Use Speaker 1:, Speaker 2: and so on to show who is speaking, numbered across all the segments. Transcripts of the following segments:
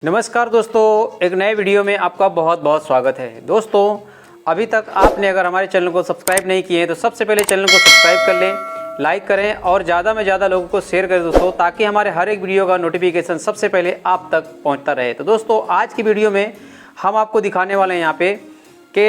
Speaker 1: नमस्कार दोस्तों, एक नए वीडियो में आपका बहुत बहुत स्वागत है। दोस्तों, अभी तक आपने अगर हमारे चैनल को सब्सक्राइब नहीं किए हैं तो सबसे पहले चैनल को सब्सक्राइब कर लें, लाइक करें और ज़्यादा में ज़्यादा लोगों को शेयर करें दोस्तों, ताकि हमारे हर एक वीडियो का नोटिफिकेशन सबसे पहले आप तक पहुँचता रहे। तो दोस्तों, आज की वीडियो में हम आपको दिखाने वाले हैं यहाँ पे कि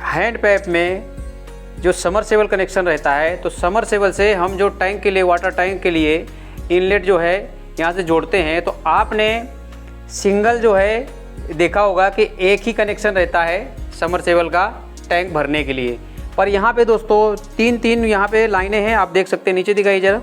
Speaker 1: हैंड पैप में जो समरसेबल कनेक्शन रहता है, तो समरसेबल से हम जो टैंक के लिए, वाटर टैंक के लिए इनलेट जो है यहाँ से जोड़ते हैं, तो आपने सिंगल जो है देखा होगा कि एक ही कनेक्शन रहता है समरसेबल का टैंक भरने के लिए। पर यहाँ पे दोस्तों तीन यहाँ पे लाइनें हैं, आप देख सकते हैं, नीचे दिखाइए जरा।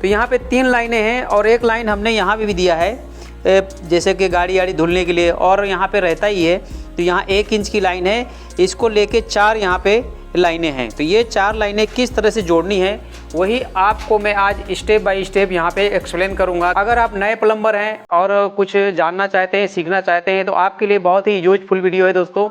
Speaker 1: तो यहाँ पे 3 लाइनें हैं और एक लाइन हमने यहाँ पे भी दिया है, जैसे कि गाड़ी वाड़ी धुलने के लिए, और यहाँ पे रहता ही है। तो यहाँ 1 इंच की लाइन है, इसको लेके 4 यहाँ पे लाइनें हैं। तो ये 4 लाइनें किस तरह से जोड़नी है वही आपको मैं आज स्टेप बाय स्टेप यहाँ पे एक्सप्लेन करूँगा। अगर आप नए प्लम्बर हैं और कुछ जानना चाहते हैं, सीखना चाहते हैं, तो आपके लिए बहुत ही यूजफुल वीडियो है दोस्तों।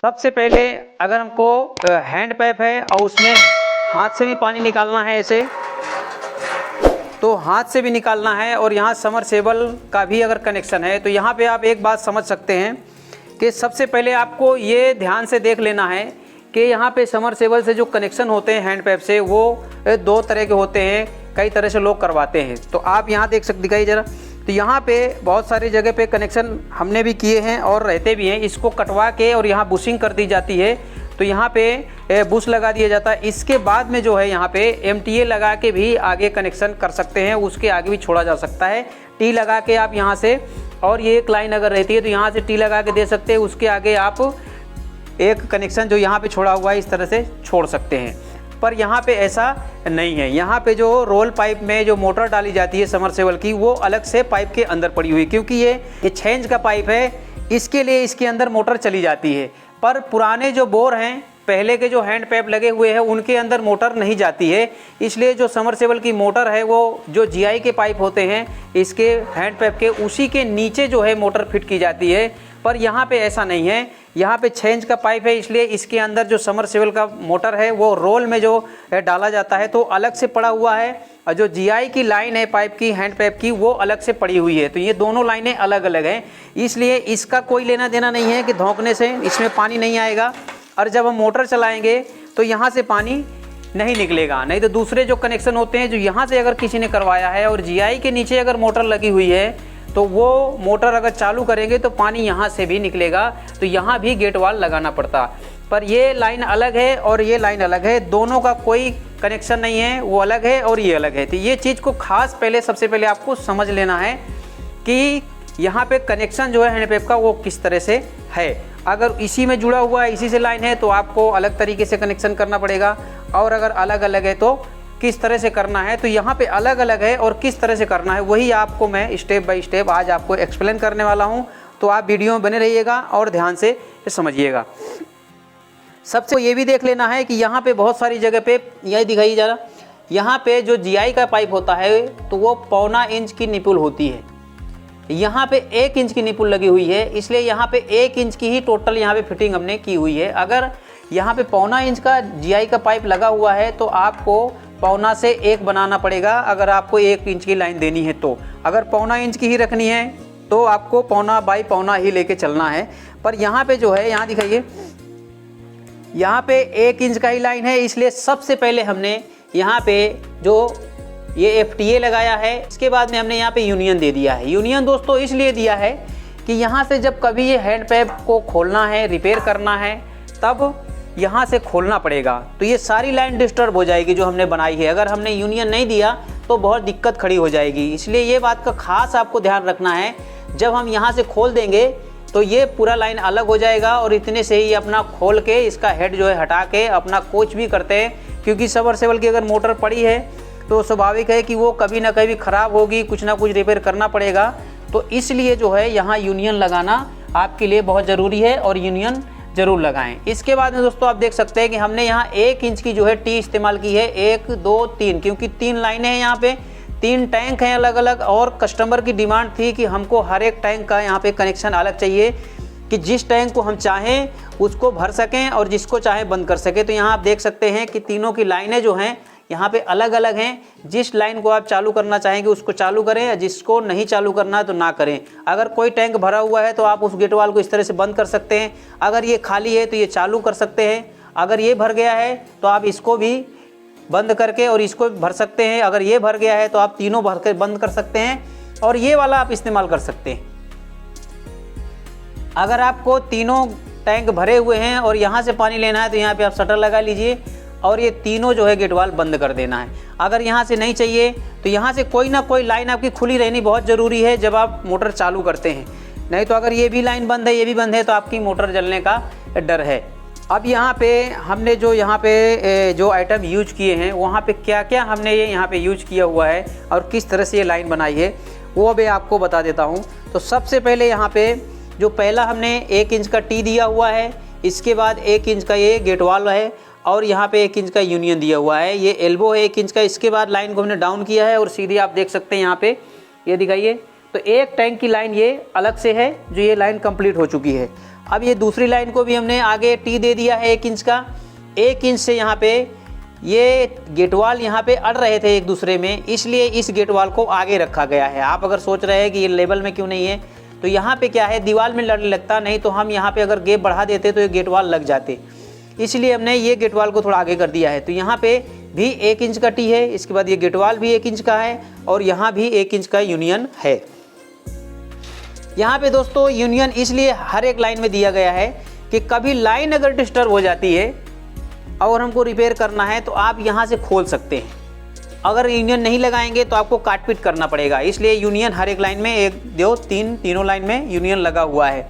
Speaker 1: सबसे पहले अगर हमको हैंड पैप है और उसमें हाथ से भी पानी निकालना है ऐसे, तो हाथ से भी निकालना है। और यहाँ समरसेबल का भी अगर कनेक्शन है, तो यहाँ पे आप एक बात समझ सकते हैं कि सबसे पहले आपको ये ध्यान से देख लेना है कि यहाँ पे समरसेबल से जो कनेक्शन होते हैं हैंड पैप से, वो 2 तरह के होते हैं, कई तरह से लोग करवाते हैं। तो आप यहाँ देख सकते, दिखाइए ज़रा। तो यहाँ पे बहुत सारी जगह पे कनेक्शन हमने भी किए हैं और रहते भी हैं। इसको कटवा के और यहाँ बुशिंग कर दी जाती है, तो यहाँ पे बुश लगा दिया जाता है। इसके बाद में जो है यहाँ पे MTA लगा के भी आगे कनेक्शन कर सकते हैं, उसके आगे भी छोड़ा जा सकता है। टी लगा के आप यहाँ से, और ये एक लाइन अगर रहती है तो यहाँ से टी लगा के दे सकते हैं, उसके आगे आप एक कनेक्शन जो यहाँ पे छोड़ा हुआ है इस तरह से छोड़ सकते हैं। पर यहाँ पे ऐसा नहीं है। यहाँ पे जो रोल पाइप में जो मोटर डाली जाती है समरसेबल की, वो अलग से पाइप के अंदर पड़ी हुई, क्योंकि ये 6 इंच का पाइप है, इसके लिए इसके अंदर मोटर चली जाती है। पर पुराने जो बोर हैं पहले के जो हैंड पैप लगे हुए हैं उनके अंदर मोटर नहीं जाती है, इसलिए जो समरसेबल की मोटर है वो जो जीआई के पाइप होते हैं इसके हैंड पैप के उसी के नीचे जो है मोटर फिट की जाती है। पर यहाँ पे ऐसा नहीं है, यहाँ पे 6 इंच का पाइप है, इसलिए इसके अंदर जो समरसेबल का मोटर है वो रोल में जो डाला जाता है तो अलग से पड़ा हुआ है, और जो जीआई की लाइन है पाइप की हैंड पैप की वो अलग से पड़ी हुई है। तो ये दोनों लाइनें अलग अलग हैं, इसलिए इसका कोई लेना देना नहीं है कि धोंकने से इसमें पानी नहीं आएगा, और जब हम मोटर चलाएंगे तो यहाँ से पानी नहीं निकलेगा। नहीं तो दूसरे जो कनेक्शन होते हैं जो यहाँ से अगर किसी ने करवाया है और जीआई के नीचे अगर मोटर लगी हुई है तो वो मोटर अगर चालू करेंगे तो पानी यहाँ से भी निकलेगा, तो यहाँ भी गेट वाल लगाना पड़ता। पर ये लाइन अलग है और ये लाइन अलग है, दोनों का कोई कनेक्शन नहीं है, वो अलग है और ये अलग है। तो ये चीज़ को खास सबसे पहले आपको समझ लेना है कि यहाँ पे कनेक्शन जो है हैंड पैप का वो किस तरह से है। अगर इसी में जुड़ा हुआ है, इसी से लाइन है, तो आपको अलग तरीके से कनेक्शन करना पड़ेगा, और अगर अलग अलग है तो किस तरह से करना है। तो यहाँ पे अलग अलग है और किस तरह से करना है वही आपको मैं स्टेप बाय स्टेप आज आपको एक्सप्लेन करने वाला हूँ। तो आप वीडियो में बने रहिएगा और ध्यान से समझिएगा। सबसे ये भी देख लेना है कि यहाँ पे बहुत सारी जगह पे यही दिखाइए ज़रा, यहाँ पे जो जीआई का पाइप होता है तो वो 1.25 इंच की निपुल होती है, यहाँ पे 1 इंच की निपुल लगी हुई है, इसलिए यहाँ पे 1 इंच की ही टोटल यहाँ पे फिटिंग हमने की हुई है। अगर यहाँ पे 1.25 इंच का जीआई का पाइप लगा हुआ है तो आपको 1.25 से 1 बनाना पड़ेगा, अगर आपको 1 इंच की लाइन देनी है तो। अगर 1.25 इंच की ही रखनी है तो आपको 1.25 बाई 1.25 ही लेके चलना है। पर यहाँ पे जो है, यहाँ दिखाइए, यहाँ पे 1 इंच का ही लाइन है, इसलिए सबसे पहले हमने यहाँ पे जो ये FTA लगाया है, इसके बाद में हमने यहाँ पे यूनियन दे दिया है। यूनियन दोस्तों इसलिए दिया है कि यहाँ से जब कभी ये हैंड पैप को खोलना है, रिपेयर करना है, तब यहाँ से खोलना पड़ेगा, तो ये सारी लाइन डिस्टर्ब हो जाएगी जो हमने बनाई है। अगर हमने यूनियन नहीं दिया तो बहुत दिक्कत खड़ी हो जाएगी, इसलिए ये बात का खास आपको ध्यान रखना है। जब हम यहाँ से खोल देंगे तो ये पूरा लाइन अलग हो जाएगा, और इतने से ही अपना खोल के इसका हेड जो है हटा के अपना कोच भी करते हैं, क्योंकि सबमर्सिबल की अगर मोटर पड़ी है तो स्वाभाविक है कि वो कभी ना कभी ख़राब होगी, कुछ ना कुछ रिपेयर करना पड़ेगा। तो इसलिए जो है यहाँ यूनियन लगाना आपके लिए बहुत ज़रूरी है, और यूनियन ज़रूर लगाएं। इसके बाद में दोस्तों आप देख सकते हैं कि हमने यहाँ 1 इंच की जो है टी इस्तेमाल की है, 1 2 3, क्योंकि 3 लाइनें हैं, यहाँ पे 3 टैंक हैं अलग अलग, और कस्टमर की डिमांड थी कि हमको हर एक टैंक का यहाँ पे कनेक्शन अलग चाहिए, कि जिस टैंक को हम चाहें उसको भर सकें और जिसको चाहे बंद कर सकें। तो यहाँ आप देख सकते हैं कि तीनों की लाइनें जो हैं यहाँ पे अलग अलग हैं। जिस लाइन को आप चालू करना चाहेंगे उसको चालू करें, या जिसको नहीं चालू करना है तो ना करें। अगर कोई टैंक भरा हुआ है तो आप उस गेट वाल को इस तरह से बंद कर सकते हैं, अगर ये खाली है तो ये चालू कर सकते हैं, अगर ये भर गया है तो आप इसको भी बंद करके और इसको भर सकते हैं, अगर ये भर गया है तो आप तीनों भर कर बंद कर सकते हैं, और ये वाला आप इस्तेमाल कर सकते हैं। अगर आपको तीनों टैंक भरे हुए हैं और यहाँ से पानी लेना है तो यहाँ पे आप शटर लगा लीजिए, और ये तीनों जो है गेट वाल बंद कर देना है। अगर यहाँ से नहीं चाहिए तो यहाँ से कोई ना कोई लाइन आपकी खुली रहनी बहुत ज़रूरी है जब आप मोटर चालू करते हैं, नहीं तो अगर ये भी लाइन बंद है, ये भी बंद है, तो आपकी मोटर जलने का डर है। अब यहाँ पे हमने जो यहाँ पे जो आइटम यूज किए हैं, वहाँ पे क्या क्या हमने ये यहाँ पे यूज किया हुआ है और किस तरह से ये लाइन बनाई है वो भी आपको बता देता हूँ। तो सबसे पहले यहाँ पे जो पहला हमने 1 इंच का टी दिया हुआ है, इसके बाद 1 इंच का ये गेट वाल है, और यहाँ पे 1 इंच का यूनियन दिया हुआ है, ये एल्बो है 1 इंच का। इसके बाद लाइन को हमने डाउन किया है और सीधे आप देख सकते हैं यहाँ पे ये दिखाइए, तो एक टैंक की लाइन ये अलग से है जो ये लाइन कंप्लीट हो चुकी है। अब ये दूसरी लाइन को भी हमने आगे टी दे दिया है 1 इंच का। 1 इंच से यहाँ पे ये गेट वाल यहाँ पे अड़ रहे थे एक दूसरे में, इसलिए इस गेट वाल को आगे रखा गया है। आप अगर सोच रहे हैं कि ये लेवल में क्यों नहीं है, तो यहाँ पे क्या है, दीवार में लड़ने लगता, नहीं तो हम यहाँ पे अगर गैप बढ़ा देते तो ये गेट वाल लग जाते, इसलिए हमने ये गेट वाल को थोड़ा आगे कर दिया है। तो यहाँ पे भी 1 इंच का टी है, इसके बाद ये गेट वाल भी 1 इंच का है, और यहाँ भी 1 इंच का यूनियन है। यहाँ पे दोस्तों यूनियन इसलिए हर एक लाइन में दिया गया है कि कभी लाइन अगर डिस्टर्ब हो जाती है और हमको रिपेयर करना है तो आप यहाँ से खोल सकते हैं। अगर यूनियन नहीं लगाएंगे तो आपको काट पीट करना पड़ेगा, इसलिए यूनियन हर एक लाइन में 1 2 3 तीनों लाइन में यूनियन लगा हुआ है।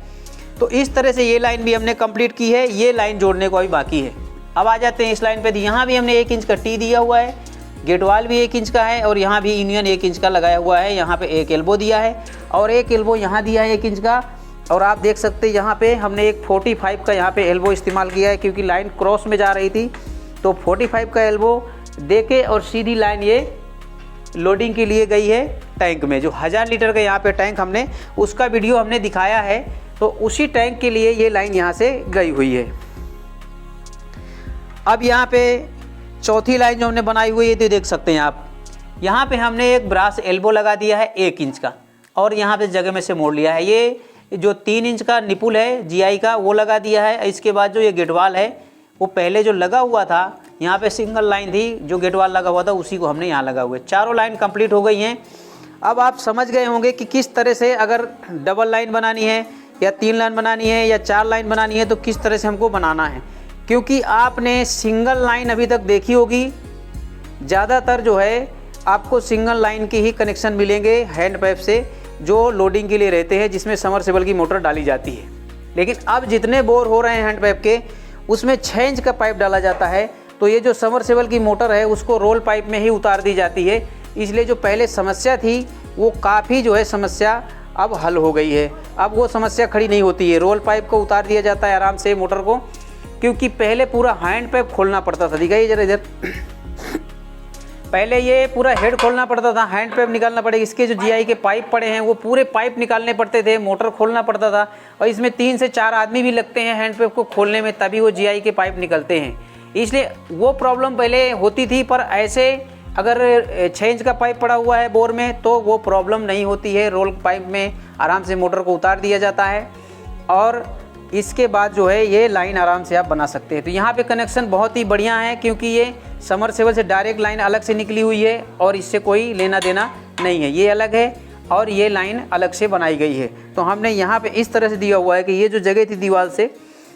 Speaker 1: तो इस तरह से ये लाइन भी हमने कंप्लीट की है, ये लाइन जोड़ने को अभी बाकी है। अब आ जाते हैं इस लाइन पे। यहाँ भी हमने 1 इंच का टी दिया हुआ है, गेट वाल भी 1 इंच का है, और यहाँ भी यूनियन 1 इंच का लगाया हुआ है। यहाँ पे एक एल्बो दिया है और एक एल्बो यहाँ दिया है 1 इंच का, और आप देख सकते हैं यहाँ पे हमने एक 45 का यहाँ पे एल्बो इस्तेमाल किया है, क्योंकि लाइन क्रॉस में जा रही थी। तो 45 का एल्बो देके और सीधी लाइन ये लोडिंग के लिए गई है टैंक में। जो 1000 लीटर का यहाँ पे टैंक हमने उसका वीडियो हमने दिखाया है, तो उसी टैंक के लिए ये लाइन यहाँ से गई हुई है। अब यहाँ पे चौथी लाइन जो हमने बनाई हुई है तो देख सकते हैं आप, यहाँ पे हमने एक ब्रास एल्बो लगा दिया है 1 इंच का, और यहाँ पे जगह में से मोड़ लिया है। ये जो 3 इंच का निपुल है जीआई का वो लगा दिया है। इसके बाद जो ये गेटवाल है वो पहले जो लगा हुआ था, यहाँ पे सिंगल लाइन थी जो गेटवाल लगा हुआ था, उसी को हमने यहाँ लगा हुआ है। चारों लाइन कंप्लीट हो गई हैं। अब आप समझ गए होंगे कि किस तरह से अगर डबल लाइन बनानी है या 3 लाइन बनानी है या 4 लाइन बनानी है तो किस तरह से हमको बनाना है, क्योंकि आपने सिंगल लाइन अभी तक देखी होगी। ज़्यादातर जो है आपको सिंगल लाइन के ही कनेक्शन मिलेंगे हैंड पाइप से, जो लोडिंग के लिए रहते हैं, जिसमें समरसेबल की मोटर डाली जाती है। लेकिन अब जितने बोर हो रहे हैं हैंड पाइप के, उसमें 6 इंच का पाइप डाला जाता है। तो ये जो समरसेबल की मोटर है उसको रोल पाइप में ही उतार दी जाती है। इसलिए जो पहले समस्या थी वो काफ़ी जो है समस्या अब हल हो गई है। अब वो समस्या खड़ी नहीं होती है, रोल पाइप को उतार दिया जाता है आराम से मोटर को, क्योंकि पहले पूरा हैंड पाइप खोलना पड़ता था। दिखाइए जरा इधर, पहले ये पूरा हेड खोलना पड़ता था, हैंड पाइप निकालना पड़ेगा। इसके जो जीआई के पाइप पड़े हैं वो पूरे पाइप निकालने पड़ते थे, मोटर खोलना पड़ता था, और इसमें 3 से 4 आदमी भी लगते हैं हैंड पाइप को खोलने में, तभी वो जीआई के पाइप निकलते हैं। इसलिए वो प्रॉब्लम पहले होती थी। पर ऐसे अगर 6 इंच का पाइप पड़ा हुआ है बोर में तो वो प्रॉब्लम नहीं होती है। रोल पाइप में आराम से मोटर को उतार दिया जाता है और इसके बाद जो है ये लाइन आराम से आप बना सकते हैं। तो यहाँ पे कनेक्शन बहुत ही बढ़िया है, क्योंकि ये समरसेबल से डायरेक्ट लाइन अलग से निकली हुई है और इससे कोई लेना देना नहीं है। ये अलग है और ये लाइन अलग से बनाई गई है। तो हमने यहाँ पे इस तरह से दिया हुआ है कि ये जो जगह थी दीवार से,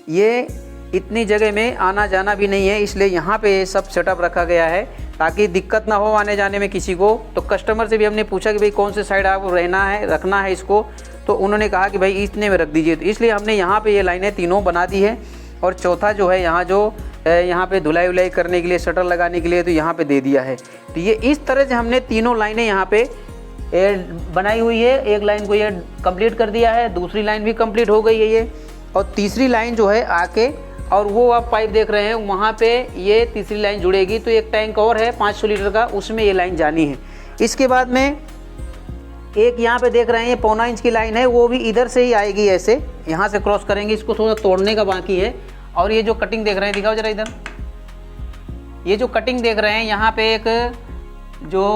Speaker 1: ये इतनी जगह में आना जाना भी नहीं है, इसलिए यहाँ पे सब सेटअप रखा गया है ताकि दिक्कत ना हो आने जाने में किसी को। तो कस्टमर से भी हमने पूछा कि भाई कौन से साइड आप रखना है इसको, तो उन्होंने कहा कि भाई इतने में रख दीजिए। तो इसलिए हमने यहाँ पे ये लाइनें तीनों बना दी है। और चौथा जो है यहाँ पे धुलाई उलाई करने के लिए, शटर लगाने के लिए, तो यहाँ पे दे दिया है। तो ये इस तरह से हमने तीनों लाइनें यहाँ पे बनाई हुई है। एक लाइन को ये कंप्लीट कर दिया है, दूसरी लाइन भी कंप्लीट हो गई है ये, और तीसरी लाइन जो है आके, और वो आप पाइप देख रहे हैं वहाँ पे ये तीसरी लाइन जुड़ेगी। तो एक टैंक और है 500 लीटर का, उसमें ये लाइन जानी है। इसके बाद में एक यहाँ पे देख रहे हैं ये 1.25 इंच की लाइन है, वो भी इधर से ही आएगी, ऐसे यहाँ से क्रॉस करेंगे। इसको थोड़ा तोड़ने का बाकी है। और ये जो कटिंग देख रहे हैं, दिखाओ जरा इधर, ये जो कटिंग देख रहे हैं यहाँ पे एक जो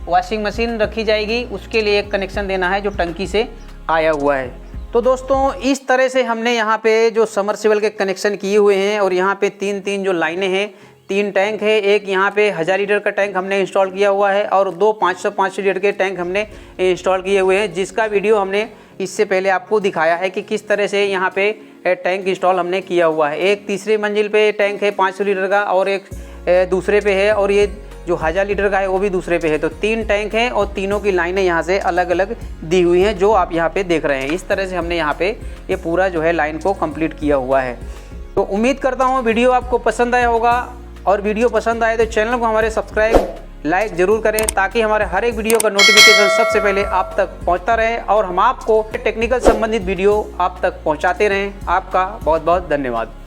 Speaker 1: वॉशिंग मशीन रखी जाएगी उसके लिए एक कनेक्शन देना है जो टंकी से आया हुआ है। तो दोस्तों इस तरह से हमने यहाँ पे जो समरसेबल के कनेक्शन किए हुए हैं, और यहाँ पे 3 जो लाइनें हैं, 3 टैंक है। एक यहाँ पे 1000 लीटर का टैंक हमने इंस्टॉल किया हुआ है और 2 500 लीटर के टैंक हमने इंस्टॉल किए हुए हैं, जिसका वीडियो हमने इससे पहले आपको दिखाया है कि किस तरह से यहाँ पे टैंक इंस्टॉल हमने किया हुआ है। एक तीसरी मंजिल पे टैंक है 500 लीटर का, और एक दूसरे पे है, और ये जो 1000 लीटर का है वो भी दूसरे पे है। तो 3 टैंक हैं और तीनों की लाइनें यहाँ से अलग अलग दी हुई हैं, जो आप यहाँ पे देख रहे हैं। इस तरह से हमने यहाँ पे ये पूरा जो है लाइन को कंप्लीट किया हुआ है। तो उम्मीद करता हूँ वीडियो आपको पसंद आया होगा, और वीडियो पसंद आए तो चैनल को हमारे सब्सक्राइब लाइक ज़रूर करें, ताकि हमारे हर एक वीडियो का नोटिफिकेशन सबसे पहले आप तक पहुँचता रहे और हम आपको टेक्निकल संबंधित वीडियो आप तक पहुँचाते रहें। आपका बहुत बहुत धन्यवाद।